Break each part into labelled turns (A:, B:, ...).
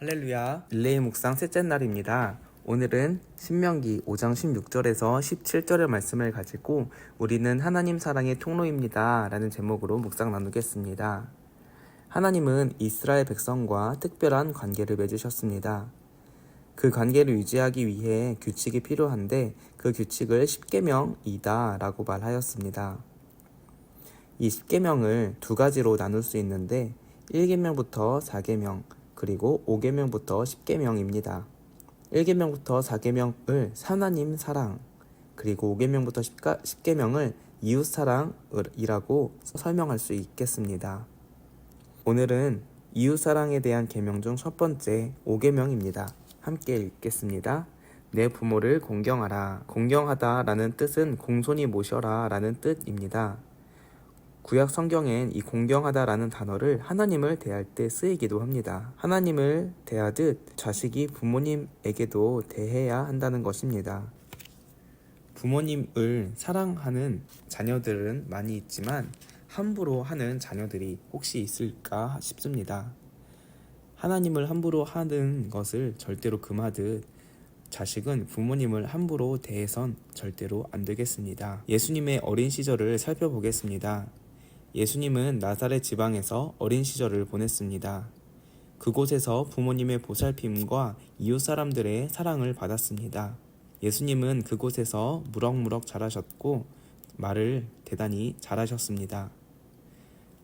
A: 할렐루야, 릴레이 묵상 셋째 날입니다. 오늘은 신명기 5장 16절에서 17절의 말씀을 가지고 우리는 하나님 사랑의 통로입니다 라는 제목으로 묵상 나누겠습니다. 하나님은 이스라엘 백성과 특별한 관계를 맺으셨습니다. 그 관계를 유지하기 위해 규칙이 필요한데 그 규칙을 십계명이다 라고 말하였습니다. 이 십계명을 두 가지로 나눌 수 있는데 1계명부터 4계명, 그리고 5계명부터 10계명입니다. 1계명부터 4계명을 하나님 사랑, 그리고 5계명부터 10계명을 이웃 사랑이라고 설명할 수 있겠습니다. 오늘은 이웃 사랑에 대한 계명 중 첫 번째 5계명입니다. 함께 읽겠습니다. 내 부모를 공경하라. 공경하다 라는 뜻은 공손히 모셔라 라는 뜻입니다. 구약 성경엔 이 공경하다라는 단어를 하나님을 대할 때 쓰이기도 합니다. 하나님을 대하듯 자식이 부모님에게도 대해야 한다는 것입니다. 부모님을 사랑하는 자녀들은 많이 있지만 함부로 하는 자녀들이 혹시 있을까 싶습니다. 하나님을 함부로 하는 것을 절대로 금하듯 자식은 부모님을 함부로 대해선 절대로 안 되겠습니다. 예수님의 어린 시절을 살펴보겠습니다. 예수님은 나사렛 지방에서 어린 시절을 보냈습니다. 그곳에서 부모님의 보살핌과 이웃 사람들의 사랑을 받았습니다. 예수님은 그곳에서 무럭무럭 자라셨고 말을 대단히 잘하셨습니다.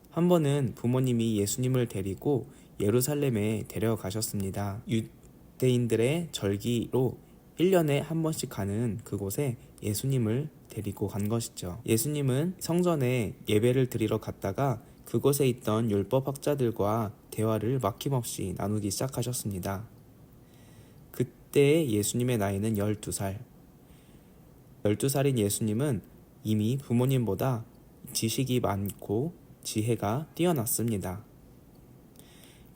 A: 한 번은 부모님이 예수님을 데리고 예루살렘에 데려가셨습니다. 유대인들의 절기로 1년에 한 번씩 가는 그곳에 예수님을 데리고 간 것이죠. 예수님은 성전에 예배를 드리러 갔다가 그곳에 있던 율법학자들과 대화를 막힘없이 나누기 시작하셨습니다. 그때 예수님의 나이는 12살. 12살인 예수님은 이미 부모님보다 지식이 많고 지혜가 뛰어났습니다.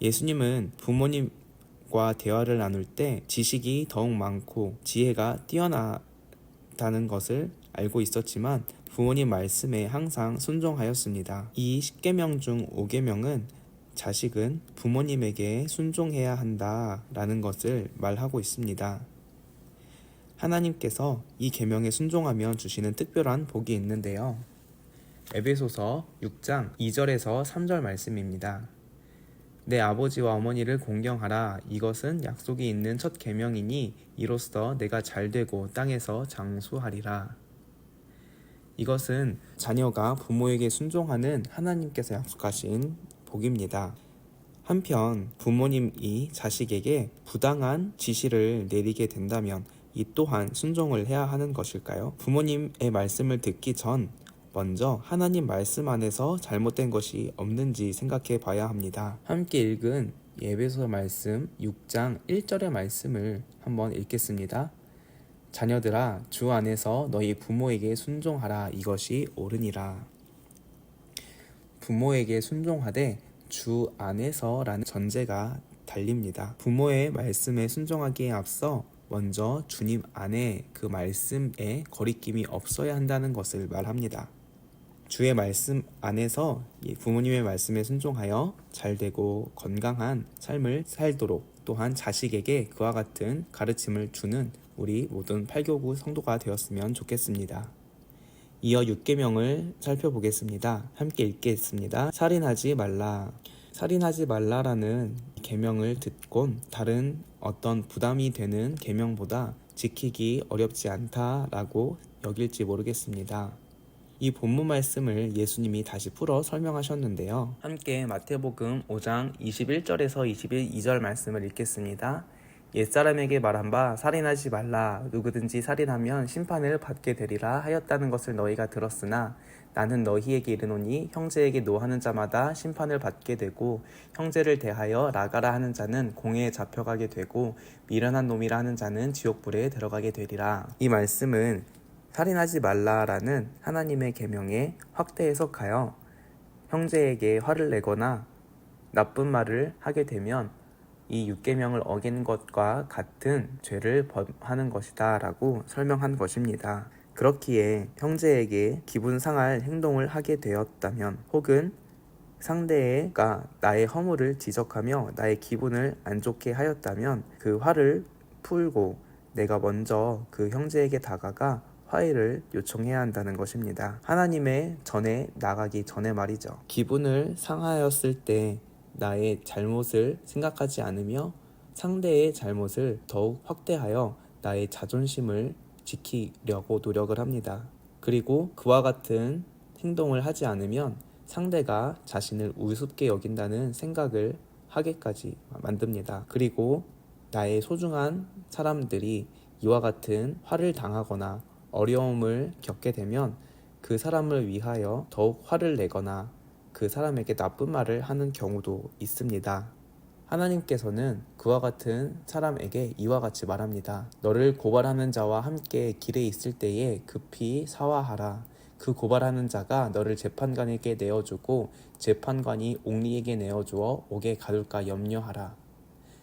A: 예수님은 부모님과 대화를 나눌 때 지식이 더욱 많고 지혜가 뛰어나다는 것을 알고 있었지만 부모님 말씀에 항상 순종하였습니다. 이 10계명 중 5계명은 자식은 부모님에게 순종해야 한다라는 것을 말하고 있습니다. 하나님께서 이 계명에 순종하면 주시는 특별한 복이 있는데요. 에베소서 6장 2절에서 3절 말씀입니다. 내 아버지와 어머니를 공경하라. 이것은 약속이 있는 첫 계명이니 이로써 내가 잘되고 땅에서 장수하리라. 이것은 자녀가 부모에게 순종하는 하나님께서 약속하신 복입니다. 한편 부모님이 자식에게 부당한 지시를 내리게 된다면 이 또한 순종을 해야 하는 것일까요? 부모님의 말씀을 듣기 전 먼저 하나님 말씀 안에서 잘못된 것이 없는지 생각해 봐야 합니다. 함께 읽은 에베소 말씀 6장 1절의 말씀을 한번 읽겠습니다. 자녀들아, 주 안에서 너희 부모에게 순종하라. 이것이 옳으니라. 부모에게 순종하되 주 안에서라는 전제가 달립니다. 부모의 말씀에 순종하기에 앞서 먼저 주님 안에 그 말씀에 거리낌이 없어야 한다는 것을 말합니다. 주의 말씀 안에서 부모님의 말씀에 순종하여 잘되고 건강한 삶을 살도록 또한 자식에게 그와 같은 가르침을 주는 우리 모든 8교구 성도가 되었으면 좋겠습니다. 이어 6계명을 살펴보겠습니다. 함께 읽겠습니다. 살인하지 말라. 살인하지 말라라는 계명을 듣곤 다른 어떤 부담이 되는 계명보다 지키기 어렵지 않다라고 여길지 모르겠습니다. 이 본문 말씀을 예수님이 다시 풀어 설명하셨는데요. 함께 마태복음 5장 21절에서 22절 말씀을 읽겠습니다. 옛사람에게 말한 바 살인하지 말라. 누구든지 살인하면 심판을 받게 되리라 하였다는 것을 너희가 들었으나 나는 너희에게 이르노니 형제에게 노하는 자마다 심판을 받게 되고 형제를 대하여 나가라 하는 자는 공회에 잡혀가게 되고 미련한 놈이라 하는 자는 지옥불에 들어가게 되리라. 이 말씀은 살인하지 말라라는 하나님의 계명에 확대 해석하여 형제에게 화를 내거나 나쁜 말을 하게 되면 이 6계명을 어긴 것과 같은 죄를 범하는 것이다 라고 설명한 것입니다. 그렇기에 형제에게 기분 상할 행동을 하게 되었다면 혹은 상대가 나의 허물을 지적하며 나의 기분을 안 좋게 하였다면 그 화를 풀고 내가 먼저 그 형제에게 다가가 화해를 요청해야 한다는 것입니다. 하나님의 전에 나가기 전에 말이죠. 기분을 상하였을 때 나의 잘못을 생각하지 않으며 상대의 잘못을 더욱 확대하여 나의 자존심을 지키려고 노력을 합니다. 그리고 그와 같은 행동을 하지 않으면 상대가 자신을 우습게 여긴다는 생각을 하게까지 만듭니다. 그리고 나의 소중한 사람들이 이와 같은 화를 당하거나 어려움을 겪게 되면 그 사람을 위하여 더욱 화를 내거나 그 사람에게 나쁜 말을 하는 경우도 있습니다. 하나님께서는 그와 같은 사람에게 이와 같이 말합니다. 너를 고발하는 자와 함께 길에 있을 때에 급히 사화하라. 그 고발하는 자가 너를 재판관에게 내어주고 재판관이 옥리에게 내어주어 옥에 가둘까 염려하라.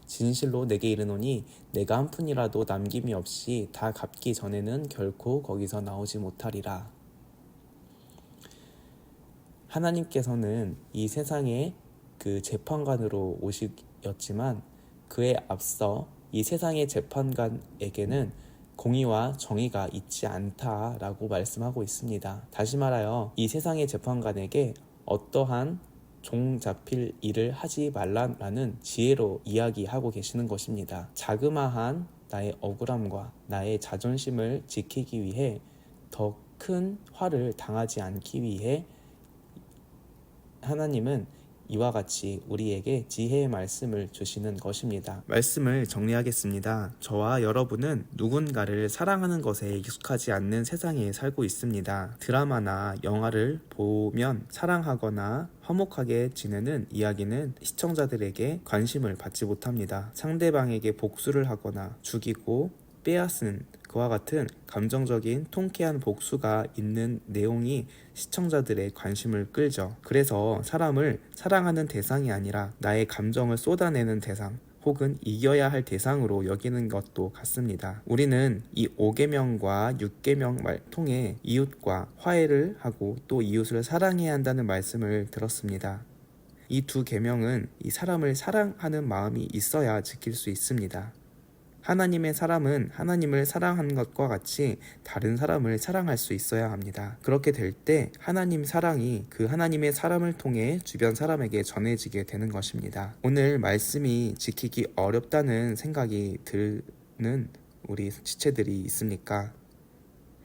A: 진실로 내게 이르노니 내가 한 푼이라도 남김이 없이 다 갚기 전에는 결코 거기서 나오지 못하리라. 하나님께서는 이 세상에 그 재판관으로 오시었지만 그에 앞서 이 세상의 재판관에게는 공의와 정의가 있지 않다라고 말씀하고 있습니다. 다시 말하여 이 세상의 재판관에게 어떠한 종 잡힐 일을 하지 말라라는 지혜로 이야기하고 계시는 것입니다. 자그마한 나의 억울함과 나의 자존심을 지키기 위해 더 큰 화를 당하지 않기 위해 하나님은 이와 같이 우리에게 지혜의 말씀을 주시는 것입니다. 말씀을 정리하겠습니다. 저와 여러분은 누군가를 사랑하는 것에 익숙하지 않는 세상에 살고 있습니다. 드라마나 영화를 보면 사랑하거나 화목하게 지내는 이야기는 시청자들에게 관심을 받지 못합니다. 상대방에게 복수를 하거나 죽이고 빼앗은 그와 같은 감정적인 통쾌한 복수가 있는 내용이 시청자들의 관심을 끌죠. 그래서 사람을 사랑하는 대상이 아니라 나의 감정을 쏟아내는 대상 혹은 이겨야 할 대상으로 여기는 것도 같습니다. 우리는 이 5계명과 6계명 통해 이웃과 화해를 하고 또 이웃을 사랑해야 한다는 말씀을 들었습니다. 이 두 계명은 이 사람을 사랑하는 마음이 있어야 지킬 수 있습니다. 하나님의 사람은 하나님을 사랑하는 것과 같이 다른 사람을 사랑할 수 있어야 합니다. 그렇게 될 때 하나님 사랑이 그 하나님의 사람을 통해 주변 사람에게 전해지게 되는 것입니다. 오늘 말씀이 지키기 어렵다는 생각이 드는 우리 지체들이 있습니까?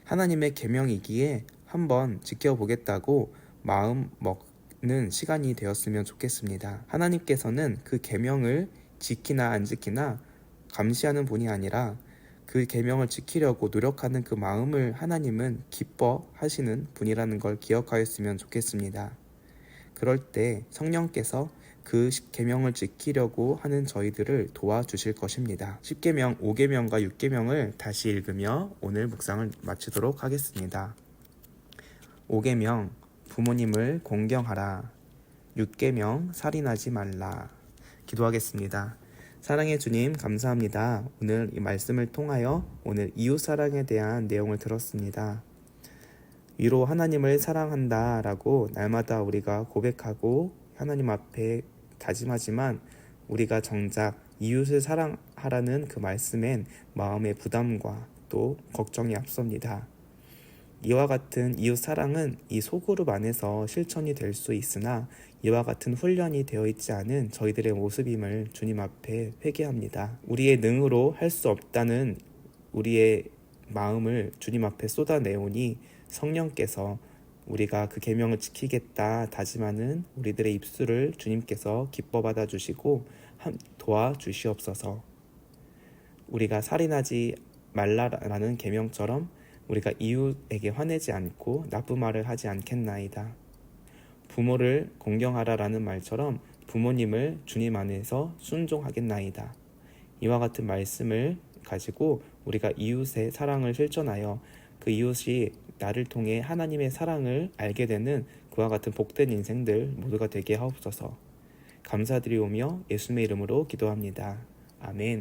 A: 하나님의 계명이기에 한번 지켜보겠다고 마음 먹는 시간이 되었으면 좋겠습니다. 하나님께서는 그 계명을 지키나 안 지키나 감시하는 분이 아니라 그 계명을 지키려고 노력하는 그 마음을 하나님은 기뻐하시는 분이라는 걸 기억하였으면 좋겠습니다. 그럴 때 성령께서 그 10계명을 지키려고 하는 저희들을 도와주실 것입니다. 10계명, 5계명과 6계명을 다시 읽으며 오늘 묵상을 마치도록 하겠습니다. 5계명, 부모님을 공경하라. 6계명, 살인하지 말라. 기도하겠습니다. 사랑의 주님, 감사합니다. 오늘 이 말씀을 통하여 오늘 이웃사랑에 대한 내용을 들었습니다. 위로 하나님을 사랑한다 라고 날마다 우리가 고백하고 하나님 앞에 다짐하지만 우리가 정작 이웃을 사랑하라는 그 말씀엔 마음의 부담과 또 걱정이 앞섭니다. 이와 같은 이웃 사랑은 이 소그룹 안에서 실천이 될 수 있으나 이와 같은 훈련이 되어 있지 않은 저희들의 모습임을 주님 앞에 회개합니다. 우리의 능으로 할 수 없다는 우리의 마음을 주님 앞에 쏟아내오니 성령께서 우리가 그 계명을 지키겠다 다짐하는 우리들의 입술을 주님께서 기뻐 받아주시고 도와주시옵소서. 우리가 살인하지 말라라는 계명처럼 우리가 이웃에게 화내지 않고 나쁜 말을 하지 않겠나이다. 부모를 공경하라라는 말처럼 부모님을 주님 안에서 순종하겠나이다. 이와 같은 말씀을 가지고 우리가 이웃의 사랑을 실천하여 그 이웃이 나를 통해 하나님의 사랑을 알게 되는 그와 같은 복된 인생들 모두가 되게 하옵소서. 감사드리오며 예수님의 이름으로 기도합니다. 아멘.